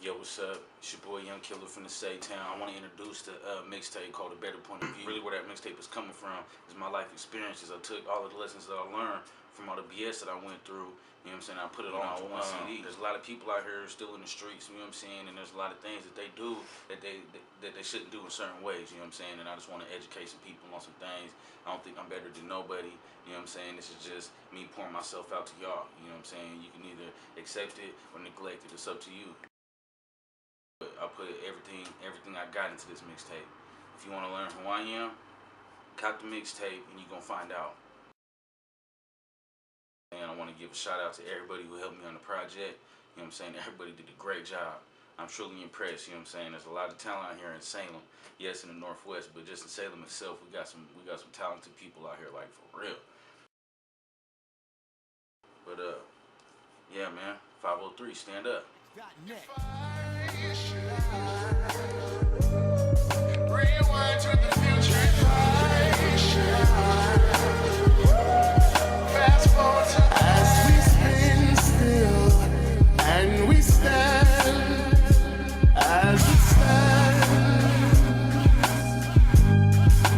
Yo, what's up? It's your boy Young Killer from the Say-Town. I want to introduce the mixtape called A Better Point of View. Really where that mixtape is coming from is my life experiences. I took all of the lessons that I learned from all the BS that I went through, you know what I'm saying? I put it on one CD. There's a lot of people out here still in the streets, you know what I'm saying? And there's a lot of things that they do that they shouldn't do in certain ways, you know what I'm saying? And I just want to educate some people on some things. I don't think I'm better than nobody, you know what I'm saying? This is just me pouring myself out to y'all, you know what I'm saying? You can either accept it or neglect it. It's up to you. I put everything I got into this mixtape. If you want to learn who I am, cop the mixtape and you're going to find out. And I want to give a shout out to everybody who helped me on the project. You know what I'm saying? Everybody did a great job. I'm truly impressed, you know what I'm saying? There's a lot of talent out here in Salem. Yes, in the Northwest, but just in Salem itself, we got some talented people out here, like, for real. But yeah, man, 503, stand up. Rewind to the future. Fast forward to as we spin still and we stand as we stand.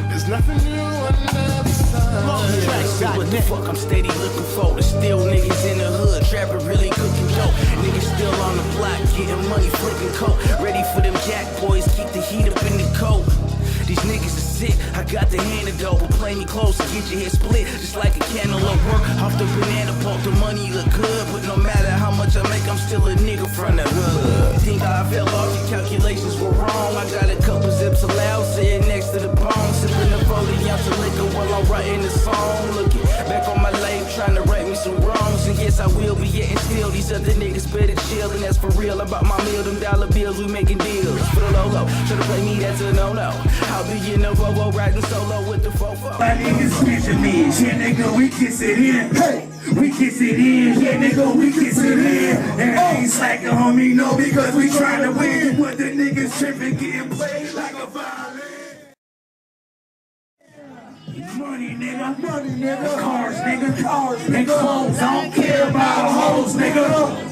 There's nothing new under the sun. What the fuck I'm steady looking for? There's still niggas in the hood, trapping really cooking dope. Niggas still on the block, getting money, flipping coke. Ready for them jack boys, keep the heat up in the coat. These niggas are sick, I got the antidote. But play me close and get your head split, just like a cantaloupe. Work off the banana pulp, the money look good. But no matter how much I make, I'm still a nigga from the hood. Think I fell off, your calculations were wrong. I got a couple zips of loud, sitting next to the bone. Sipping the 40 ounce of liquor while I'm writing the song. Looking back on my life, trying to right me some wrongs. And yes, I will be yet and still. These other niggas better chill, and that's for real. About my meal, them dollar bills, we making deals. For the low, try to play me, that's a no-no. I'll be in the Volvo riding solo with the fofo. My niggas Benjamins, yeah nigga, we kiss it in. Hey, we kiss it in, yeah nigga, we kiss it in. And I ain't slacking, homie, no, because we trying to win. What the niggas tripping, getting played like a violin. Money nigga, cars nigga, clothes, I don't care about hoes nigga.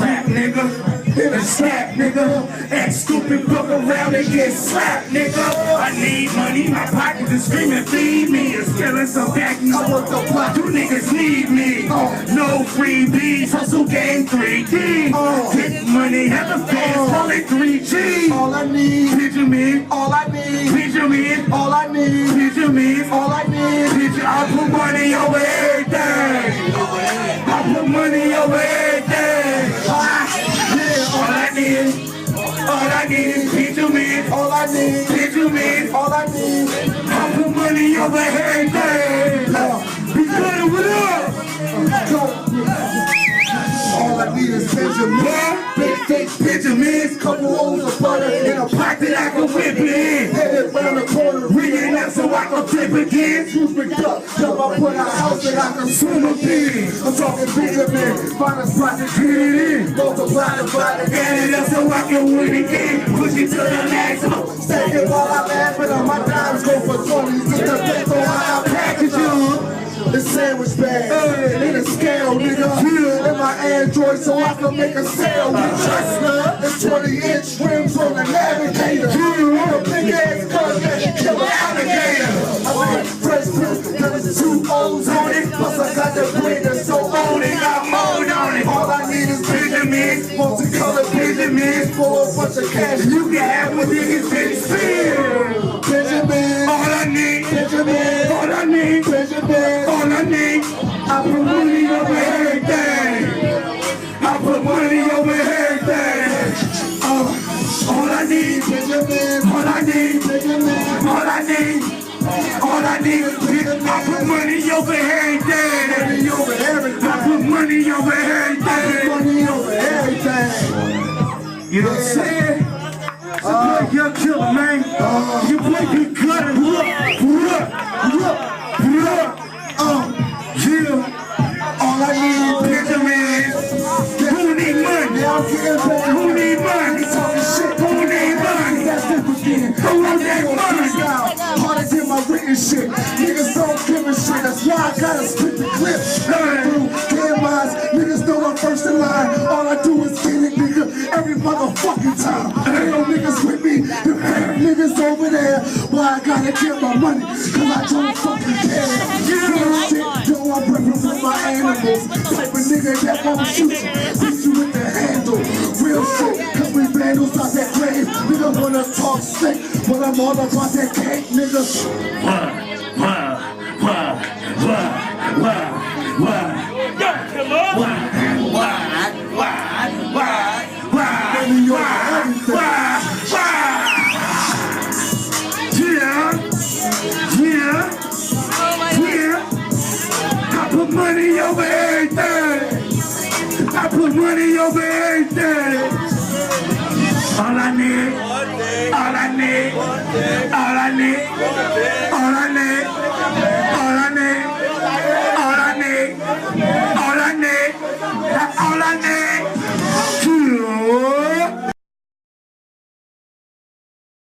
Rap nigga, hit a slap nigga, act stupid, fuck around and get slapped nigga. I need money, my pockets is screaming, feed me. It's killing some backies, I want the block, you niggas need me. No freebies, hustle game 3D. Get money, have the fans, call it 3G. All I need, Benjamin, all I need, Benjamin, all I need, Benjamin, all I need. I put money over everything. I put money over everything. Yeah, all I need is Benjamin. All I need, Benjamin. All I need, I put money over everything. Be good with up. All I need is Benjamin. Big fake Benjamins, couple rolls of butter in a pocket I can whip it in. Headed round the corner, ringing up so I can flip again. Shoes picked up, jump up with a house that I can swim up in. I'm talking Benjamin, find a spot to get it in. Multiply the body, add it up so I can win again. Push it to the maximum. Stay here while I laugh, but my dimes go for 20s. Get the paper while I package them. The sandwich bag, in a scale, nigga. In my Android so I can make a sale with Tesla. The 20-inch rims on the Navigator. I'm a big ass gun that can kill an alligator. I got fresh pills, there's 2 O's on it. Plus I got the grader, so own it, got mold on it. All I need is Benjamins, multicolored Benjamins, for a bunch of cash. You can have what niggas been spend. Benjamin, all I need, Benjamin, all I need, Benjamin. All I need, I put money over everything. I put money over everything. All I need, Benjamin. All I need, Benjamin. All I need, all I need. I put money over everything. Money over everything. I put money over everything. Money over everything. You know what I'm saying? It's a good young killer, man. You play good cut and look. Yeah, all I need is Benjamin. Who need money? Who need money? Talking shit. Who need money? That's different again. Who want that money? Harder than my written shit. Niggas don't give a shit. That's why I gotta split the clip. Niggas know I'm first in line. All I do is get it, nigga. Every motherfucker fucking time. Ain't no niggas with me, the fake niggas over there. Why I gotta get my money, cause I don't fucking care. Real shit, yo, I'm ripping with my animals. Type of nigga that won't shoot you, beat you with the handle. Real shit, cause we vandals out that grave. Nigga wanna talk sick, but I'm all about that cake, nigga. I put money over everything. I put money over everything. All I need, all I need, all I need, all I